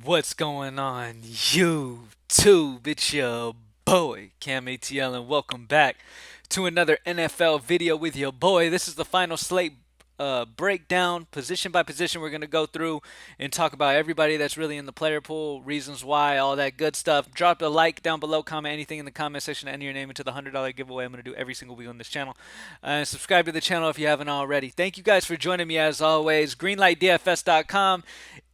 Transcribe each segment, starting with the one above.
What's going on, YouTube? It's your boy, CamATL, and welcome back to another NFL video with your boy. This is the final slate breakdown, position by position. We're going to go through and talk about everybody that's really in the player pool, reasons why, all that good stuff. Drop a like down below, comment anything in the comment section, enter your name into the $100 giveaway I'm going to do every single week on this channel. And subscribe to the channel if you haven't already. Thank you guys for joining me as always. GreenlightDFS.com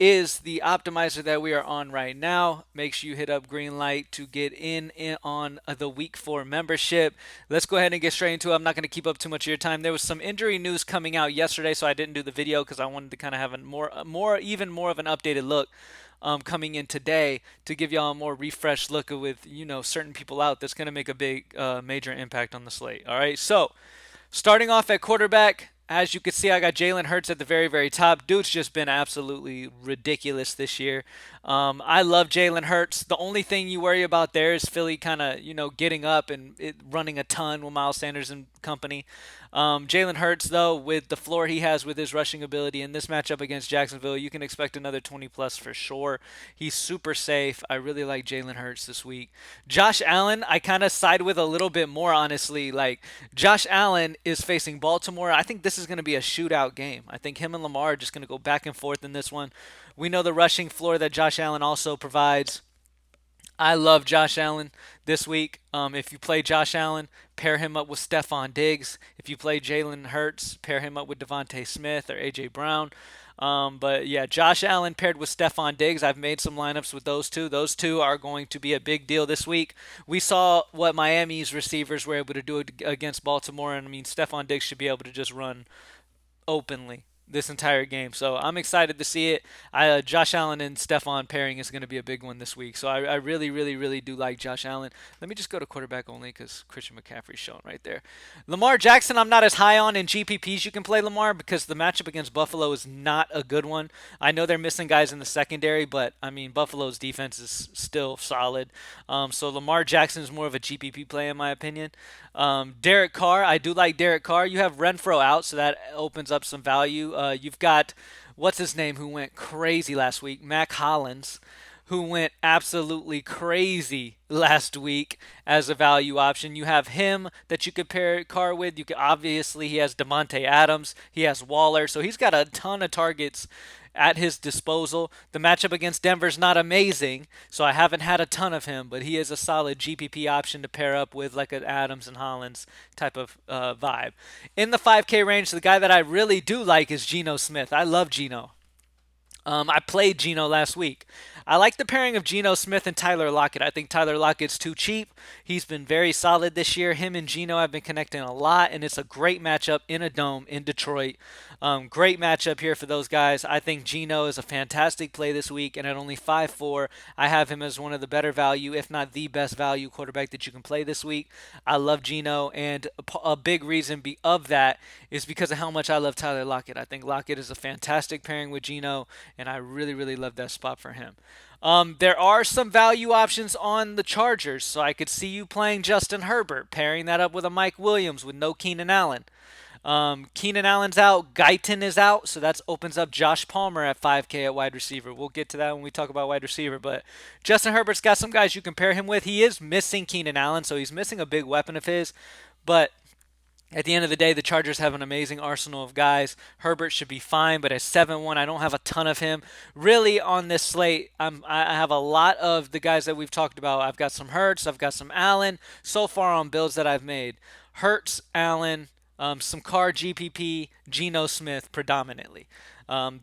is the optimizer that we are on right now. Make sure you hit up Greenlight to get in on the week 4 membership. Let's go ahead and get straight into it. I'm not going to keep up too much of your time. There was some injury news coming out yesterday, so I didn't do the video because I wanted to kind of have even more of an updated look coming in today to give y'all a more refreshed look with certain people out that's going to make a big major impact on the slate. All right, so starting off at quarterback, as you can see, I got Jalen Hurts at the very, very top. Dude's just been absolutely ridiculous this year. I love Jalen Hurts. The only thing you worry about there is Philly kind of, getting up and running a ton with Miles Sanders and company. Jalen Hurts, though, with the floor he has with his rushing ability in this matchup against Jacksonville, you can expect another 20 plus for sure. He's super safe. I really like Jalen Hurts this week. Josh Allen, I kind of side with a little bit more, honestly. Like, Josh Allen is facing Baltimore. I think this is going to be a shootout game. I think him and Lamar are just going to go back and forth in this one. We know the rushing floor that Josh Allen also provides. I love Josh Allen this week. If you play Josh Allen, pair him up with Stephon Diggs. If you play Jalen Hurts, pair him up with Devontae Smith or A.J. Brown. But yeah, Josh Allen paired with Stephon Diggs. I've made some lineups with those two. Those two are going to be a big deal this week. We saw what Miami's receivers were able to do against Baltimore, and I mean, Stephon Diggs should be able to just run openly this entire game. So I'm excited to see it. Josh Allen and Stephon pairing is going to be a big one this week. So I really, really, really do like Josh Allen. Let me just go to quarterback only because Christian McCaffrey's showing right there. Lamar Jackson, I'm not as high on in GPPs. You can play Lamar because the matchup against Buffalo is not a good one. I know they're missing guys in the secondary, but I mean Buffalo's defense is still solid. So Lamar Jackson is more of a GPP play in my opinion. Derek Carr, I do like Derek Carr. You have Renfro out, so that opens up some value. You've got what's his name who went crazy last week, Mac Hollins, who went absolutely crazy last week as a value option. You have him that you could pair Carr with. You could obviously he has Devontae Adams, he has Waller, so he's got a ton of targets at his disposal. The matchup against Denver's not amazing, so I haven't had a ton of him, but he is a solid GPP option to pair up with like an Adams and Hollins type of vibe. In the 5K range, the guy that I really do like is Geno Smith. I love Geno. I played Geno last week. I like the pairing of Geno Smith and Tyler Lockett. I think Tyler Lockett's too cheap. He's been very solid this year. Him and Geno have been connecting a lot, and it's a great matchup in a dome in Detroit. Great matchup here for those guys. I think Geno is a fantastic play this week, and at only 5.4, I have him as one of the better value, if not the best value quarterback that you can play this week. I love Geno, and a big reason of that is because of how much I love Tyler Lockett. I think Lockett is a fantastic pairing with Geno, and I really, really love that spot for him. There are some value options on the Chargers, so I could see you playing Justin Herbert, pairing that up with a Mike Williams with no Keenan Allen. Keenan Allen's out, Guyton is out, so that opens up Josh Palmer at 5K at wide receiver. We'll get to that when we talk about wide receiver, but Justin Herbert's got some guys you compare him with. He is missing Keenan Allen, so he's missing a big weapon of his, but at the end of the day, the Chargers have an amazing arsenal of guys. Herbert should be fine, but at 7-1, I don't have a ton of him. Really, on this slate, I have a lot of the guys that we've talked about. I've got some Hurts, I've got some Allen. So far on builds that I've made, Hurts, Allen, some Carr, GPP, Geno Smith predominantly.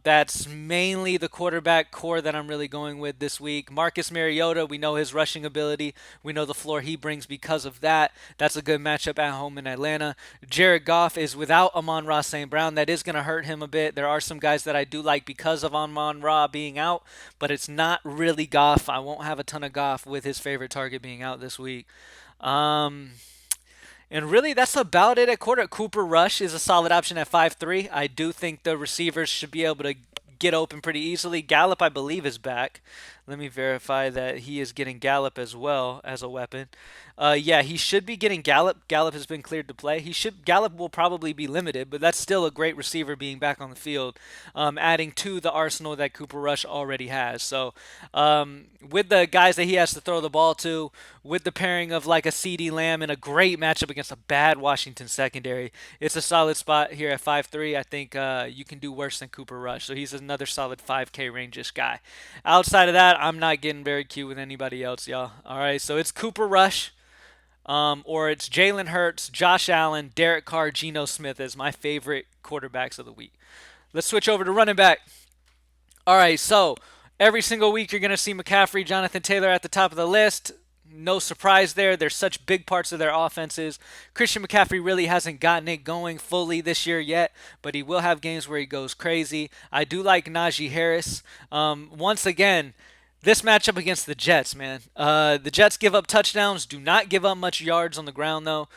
That's mainly the quarterback core that I'm really going with this week. Marcus Mariota, we know his rushing ability. We know the floor he brings because of that. That's a good matchup at home in Atlanta. Jared Goff is without Amon-Ra St. Brown. That is going to hurt him a bit. There are some guys that I do like because of Amon-Ra being out, but it's not really Goff. I won't have a ton of Goff with his favorite target being out this week. And really, that's about it at quarter. Cooper Rush is a solid option at 5.3. I do think the receivers should be able to get open pretty easily. Gallup, I believe, is back. Let me verify that he is getting Gallup as well as a weapon. Yeah, he should be getting Gallup. Gallup has been cleared to play. He should. Gallup will probably be limited, but that's still a great receiver being back on the field, adding to the arsenal that Cooper Rush already has. So, with the guys that he has to throw the ball to, with the pairing of like a CD Lamb in a great matchup against a bad Washington secondary, it's a solid spot here at 5'3". I think you can do worse than Cooper Rush. So he's another solid 5K range-ish guy. Outside of that, I'm not getting very cute with anybody else, y'all. All right, so it's Cooper Rush. Or it's Jalen Hurts, Josh Allen, Derek Carr, Geno Smith as my favorite quarterbacks of the week. Let's switch over to running back. All right, so every single week you're going to see McCaffrey, Jonathan Taylor at the top of the list. No surprise there. They're such big parts of their offenses. Christian McCaffrey really hasn't gotten it going fully this year yet, but he will have games where he goes crazy. I do like Najee Harris. Once again, this matchup against the Jets, man. The Jets give up touchdowns, do not give up much yards on the ground, though.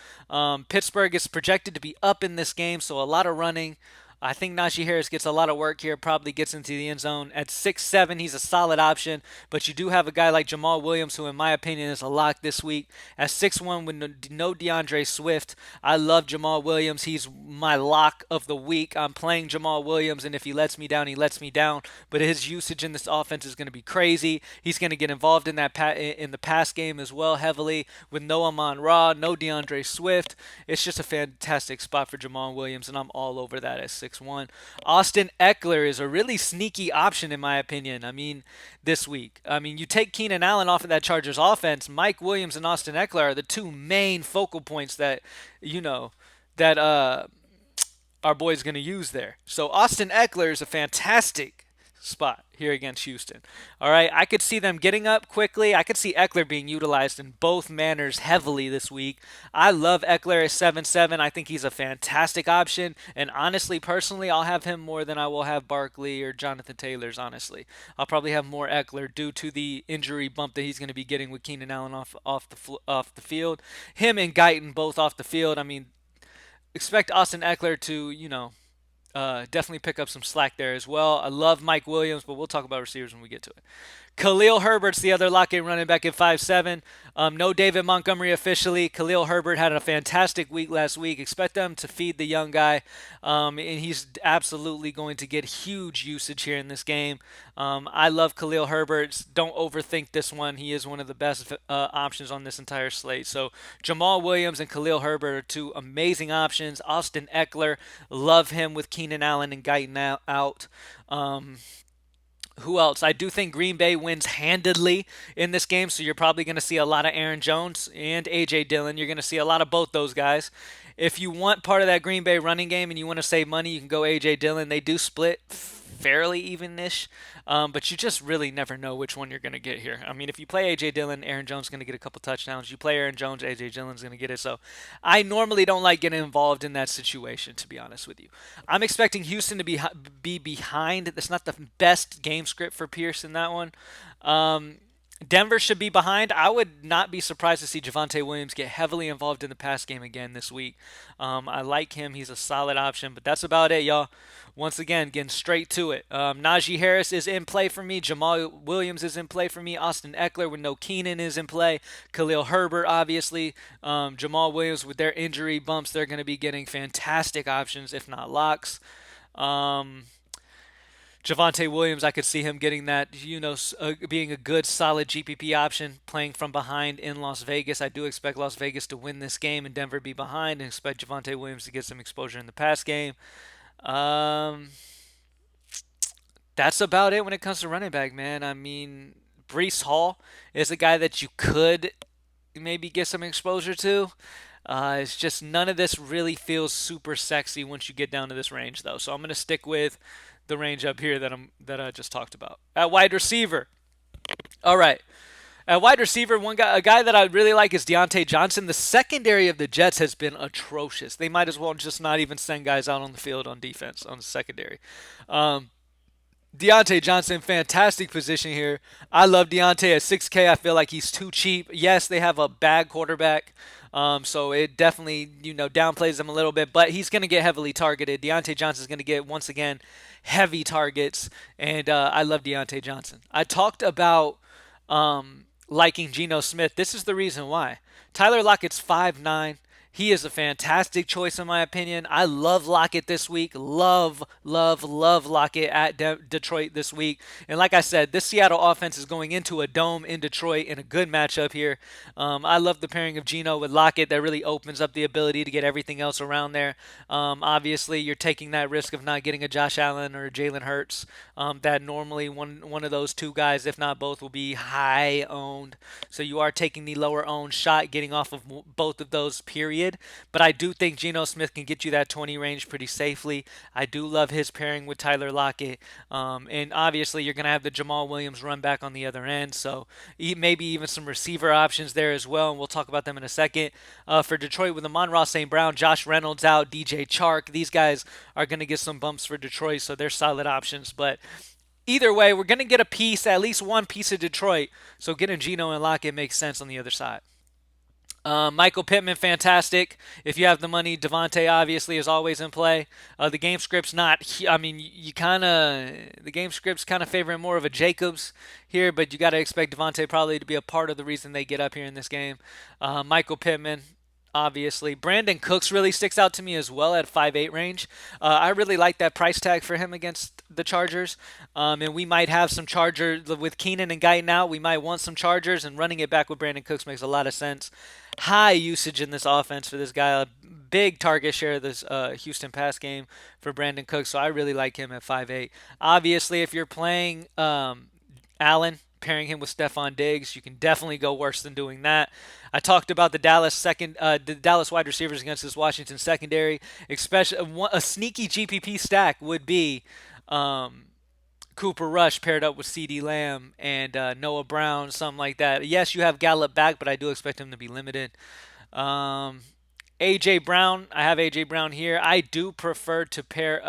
Pittsburgh is projected to be up in this game, so a lot of running. I think Najee Harris gets a lot of work here, probably gets into the end zone. At 6'7", he's a solid option, but you do have a guy like Jamal Williams, who in my opinion is a lock this week. At 6'1", with no DeAndre Swift, I love Jamal Williams. He's my lock of the week. I'm playing Jamal Williams, and if he lets me down, he lets me down. But his usage in this offense is going to be crazy. He's going to get involved in that in the pass game as well heavily with no Amon-Ra, no DeAndre Swift. It's just a fantastic spot for Jamal Williams, and I'm all over that at 6'1". Austin Eckler is a really sneaky option in my opinion. I mean, this week. I mean, you take Keenan Allen off of that Chargers offense, Mike Williams and Austin Eckler are the two main focal points that, that our boy's going to use there. So Austin Eckler is a fantastic spot here against Houston. All right, I could see them getting up quickly. I could see Eckler being utilized in both manners heavily this week. I love Eckler at 7'7". I think he's a fantastic option, and honestly, personally, I'll have him more than I will have Barkley or Jonathan Taylor's, honestly. I'll probably have more Eckler due to the injury bump that he's going to be getting with Keenan Allen off the field. Him and Guyton both off the field. I mean, expect Austin Eckler to, definitely pick up some slack there as well. I love Mike Williams, but we'll talk about receivers when we get to it. Khalil Herbert's the other lock-in running back at 5'7". No David Montgomery officially. Khalil Herbert had a fantastic week last week. Expect them to feed the young guy, and he's absolutely going to get huge usage here in this game. I love Khalil Herbert. Don't overthink this one. He is one of the best options on this entire slate. So Jamal Williams and Khalil Herbert are two amazing options. Austin Eckler, love him with Keenan Allen and Guyton out. Who else? I do think Green Bay wins handedly in this game, so you're probably going to see a lot of Aaron Jones and A.J. Dillon. You're going to see a lot of both those guys. If you want part of that Green Bay running game and you want to save money, you can go A.J. Dillon. They do split fairly even-ish, but you just really never know which one you're going to get here. I mean, if you play A.J. Dillon, Aaron Jones is going to get a couple touchdowns. You play Aaron Jones, A.J. Dillon's going to get it. So I normally don't like getting involved in that situation, to be honest with you. I'm expecting Houston to be behind. That's not the best game script for Pierce in that one. Denver should be behind. I would not be surprised to see Javonte Williams get heavily involved in the pass game again this week. I like him. He's a solid option, but that's about it, y'all. Once again, getting straight to it. Najee Harris is in play for me. Jamal Williams is in play for me. Austin Eckler with no Keenan is in play. Khalil Herbert, obviously. Jamal Williams with their injury bumps, they're going to be getting fantastic options, if not locks. Javonte Williams, I could see him getting that, being a good, solid GPP option, playing from behind in Las Vegas. I do expect Las Vegas to win this game and Denver be behind, and expect Javonte Williams to get some exposure in the pass game. That's about it when it comes to running back, man. I mean, Breece Hall is a guy that you could maybe get some exposure to. It's just none of this really feels super sexy once you get down to this range, though. So I'm going to stick with the range up here that I just talked about. At wide receiver. All right. At wide receiver, a guy that I really like is Deontay Johnson. The secondary of the Jets has been atrocious. They might as well just not even send guys out on the field on defense, on the secondary. Deontay Johnson, fantastic position here. I love Deontay at 6K. I feel like he's too cheap. Yes, they have a bad quarterback So it definitely, downplays him a little bit, but he's going to get heavily targeted. Deontay Johnson's going to get, once again, heavy targets, and I love Deontay Johnson. I talked about liking Geno Smith. This is the reason why. Tyler Lockett's 5'9". He is a fantastic choice in my opinion. I love Lockett this week. Love, love, love Lockett at Detroit this week. And like I said, this Seattle offense is going into a dome in Detroit in a good matchup here. I love the pairing of Geno with Lockett. That really opens up the ability to get everything else around there. Obviously, you're taking that risk of not getting a Josh Allen or a Jalen Hurts. That normally one of those two guys, if not both, will be high owned. So you are taking the lower owned shot, getting off of both of those. Period. But I do think Geno Smith can get you that 20 range pretty safely. I do love his pairing with Tyler Lockett. And obviously, you're going to have the Jamal Williams run back on the other end. So maybe even some receiver options there as well. And we'll talk about them in a second. For Detroit with Amon-Ra St. Brown, Josh Reynolds out, DJ Chark. These guys are going to get some bumps for Detroit. So they're solid options. But either way, we're going to get a piece, at least one piece of Detroit. So getting Geno and Lockett makes sense on the other side. Michael Pittman, fantastic. If you have the money, Devontae obviously is always in play. The game script's not. I mean, you kind of the game script's kind of favoring more of a Jacobs here, but you got to expect Devontae probably to be a part of the reason they get up here in this game. Michael Pittman, obviously. Brandon Cooks really sticks out to me as well at 5'8" range. I really like that price tag for him against the Chargers. And we might have some Chargers with Keenan and Guyton out. We might want some Chargers, and running it back with Brandon Cooks makes a lot of sense. High usage in this offense for this guy. A big target share of this Houston pass game for Brandon Cooks. So I really like him at 5'8". Obviously, if you're playing Allen, pairing him with Stephon Diggs, you can definitely go worse than doing that. I talked about the Dallas wide receivers against this Washington secondary. Especially a sneaky GPP stack would be Cooper Rush paired up with CeeDee Lamb and Noah Brown, something like that. Yes, you have Gallup back, but I do expect him to be limited. AJ Brown, I have AJ Brown here. I do prefer to pair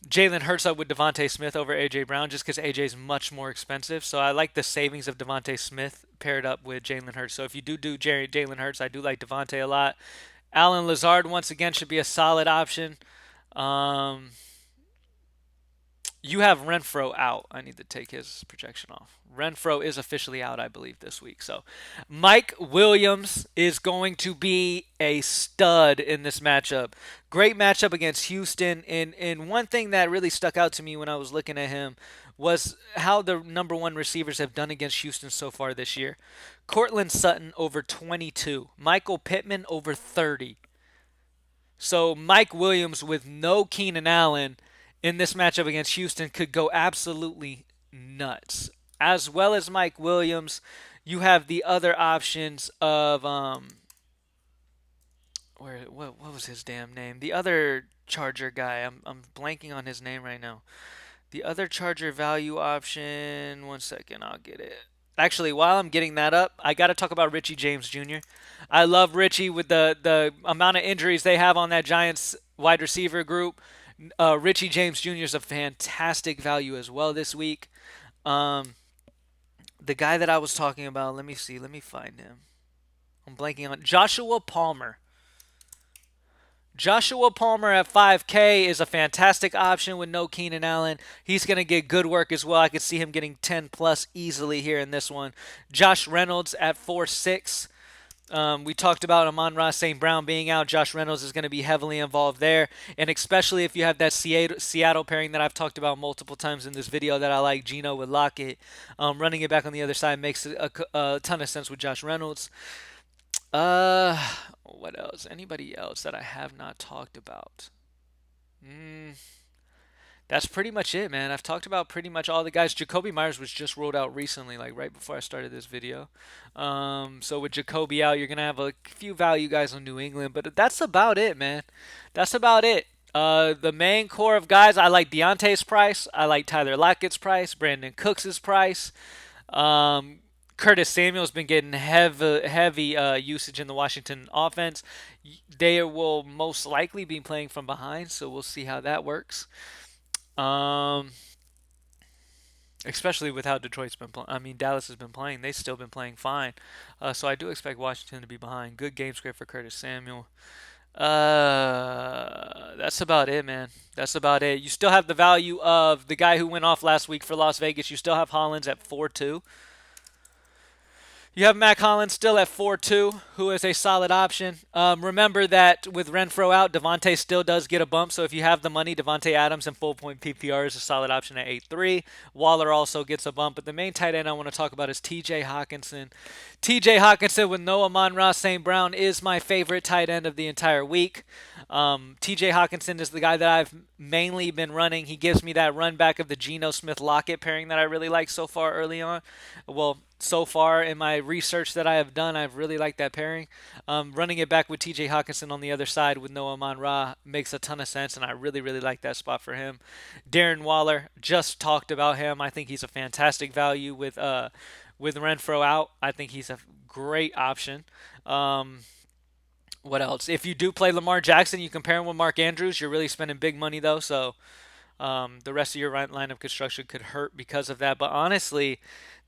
Jalen Hurts up with Devontae Smith over AJ Brown just because AJ is much more expensive. So I like the savings of Devontae Smith paired up with Jalen Hurts. So if you do Jalen Hurts, I do like Devontae a lot. Allen Lazard once again should be a solid option. Um, you have Renfro out. I need to take his projection off. Renfro is officially out, I believe, this week. So Mike Williams is going to be a stud in this matchup. Great matchup against Houston. And one thing that really stuck out to me when I was looking at him was how the number one receivers have done against Houston so far this year. Cortland Sutton over 22. Michael Pittman over 30. So Mike Williams with no Keenan Allen in this matchup against Houston could go absolutely nuts. As well as Mike Williams, you have the other options of what was his damn name? The other Charger guy. I'm blanking on his name right now. The other Charger value option. One second, I'll get it. Actually, while I'm getting that up, I got to talk about Richie James Jr. I love Richie with the amount of injuries they have on that Giants wide receiver group. Richie James Jr. is a fantastic value as well this week. The guy that I was talking about, let me see, let me find him. I'm blanking on Joshua Palmer. Joshua Palmer at 5K is a fantastic option with no Keenan Allen. He's going to get good work as well. I could see him getting 10 plus easily here in this one. Josh Reynolds at 4.6. We talked about Amon-Ra St. Brown being out. Josh Reynolds is going to be heavily involved there. And especially if you have that Seattle pairing that I've talked about multiple times in this video that I like, Geno with Lockett. Running it back on the other side makes a ton of sense with Josh Reynolds. What else? Anybody else that I have not talked about? That's pretty much it, man. I've talked about pretty much all the guys. Jacoby Myers was just rolled out recently, like right before I started this video. So with Jacoby out, you're gonna have a few value guys on New England, but that's about it, man. That's about it. The main core of guys, I like Deontay's price. I like Tyler Lockett's price. Brandon Cooks' price. Curtis Samuel's been getting heavy usage in the Washington offense. They will most likely be playing from behind, so we'll see how that works. Um, especially with how Detroit's been playing. I mean, Dallas has been playing. They've still been playing fine. So I do expect Washington to be behind. Good game script for Curtis Samuel. That's about it, man. That's about it. You still have the value of the guy who went off last week for Las Vegas. You still have Hollins at 4-2. You have Mac Hollins still at 4-2, who is a solid option. Remember that with Renfro out, Devontae still does get a bump. So if you have the money, Devontae Adams in full point PPR is a solid option at 8-3. Waller also gets a bump. But the main tight end I want to talk about is TJ Hawkinson. TJ Hawkinson with Noah Monra St. Brown is my favorite tight end of the entire week. TJ Hawkinson is the guy that I've mainly been running. He gives me that run back of the Geno Smith Lockett pairing that I really like so far early on. Well, so far in my research that I have done, I've really liked that pairing. Running it back with TJ Hawkinson on the other side with Noah Monra makes a ton of sense, and I really, really like that spot for him. Darren Waller, just talked about him. I think he's a fantastic value with Renfro out. I think he's a great option. What else? If you do play Lamar Jackson, you compare him with Mark Andrews. You're really spending big money though, so the rest of your lineup construction could hurt because of that. But honestly,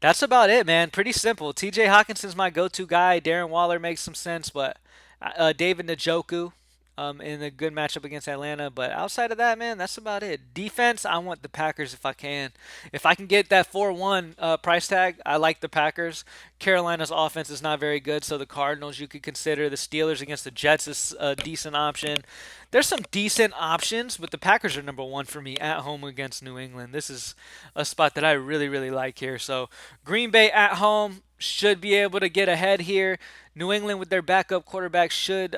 that's about it, man. Pretty simple. TJ Hawkinson's my go-to guy. Darren Waller makes some sense, but David Njoku in a good matchup against Atlanta. But outside of that, man, that's about it. Defense, I want the Packers if I can. If I can get that 4-1 price tag, I like the Packers. Carolina's offense is not very good, so the Cardinals you could consider. The Steelers against the Jets is a decent option. There's some decent options, but the Packers are number one for me at home against New England. This is a spot that I really, really like here. So Green Bay at home should be able to get ahead here. New England with their backup quarterback should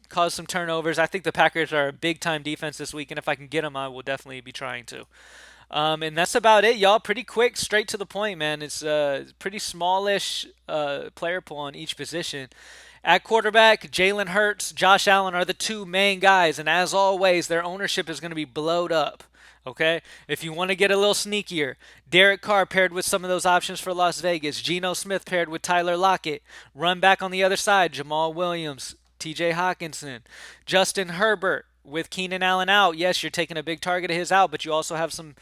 cause some turnovers. I think the Packers are a big-time defense this week, and if I can get them, I will definitely be trying to. And that's about it, y'all. Pretty quick, straight to the point, man. It's pretty smallish player pool on each position. At quarterback, Jalen Hurts, Josh Allen are the two main guys, and as always, their ownership is going to be blowed up. Okay? If you want to get a little sneakier, Derek Carr paired with some of those options for Las Vegas, Geno Smith paired with Tyler Lockett, run back on the other side, Jamal Williams, TJ Hawkinson, Justin Herbert with Keenan Allen out. Yes, you're taking a big target of his out, but you also have some,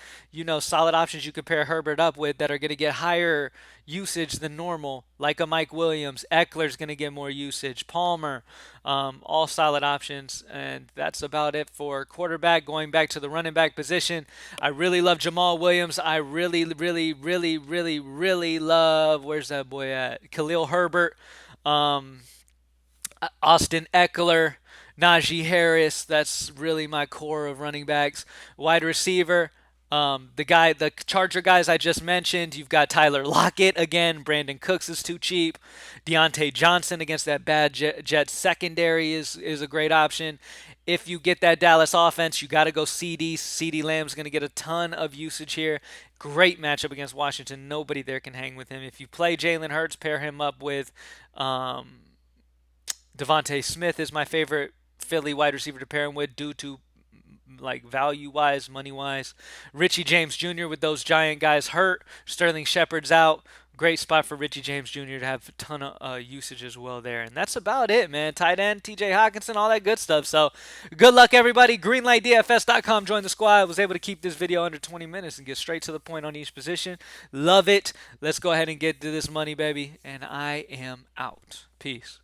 solid options you could pair Herbert up with that are going to get higher usage than normal, like a Mike Williams. Eckler's going to get more usage. Palmer, all solid options. And that's about it for quarterback. Going back to the running back position, I really love Jamal Williams. I really, really, really, really, really love, where's that boy at? Khalil Herbert. Austin Eckler, Najee Harris. That's really my core of running backs. Wide receiver, the Charger guys I just mentioned. You've got Tyler Lockett again. Brandon Cooks is too cheap. Deontay Johnson against that bad Jets secondary is a great option. If you get that Dallas offense, you got to go CD. CD Lamb's going to get a ton of usage here. Great matchup against Washington. Nobody there can hang with him. If you play Jalen Hurts, pair him up with Devontae Smith is my favorite Philly wide receiver to pair him with due to like value wise, money wise. Richie James Jr. with those giant guys hurt. Sterling Shepard's out. Great spot for Richie James Jr. to have a ton of usage as well there. And that's about it, man. Tight end, TJ Hawkinson, all that good stuff. So good luck, everybody. GreenlightDFS.com. Join the squad. I was able to keep this video under 20 minutes and get straight to the point on each position. Love it. Let's go ahead and get to this money, baby. And I am out. Peace.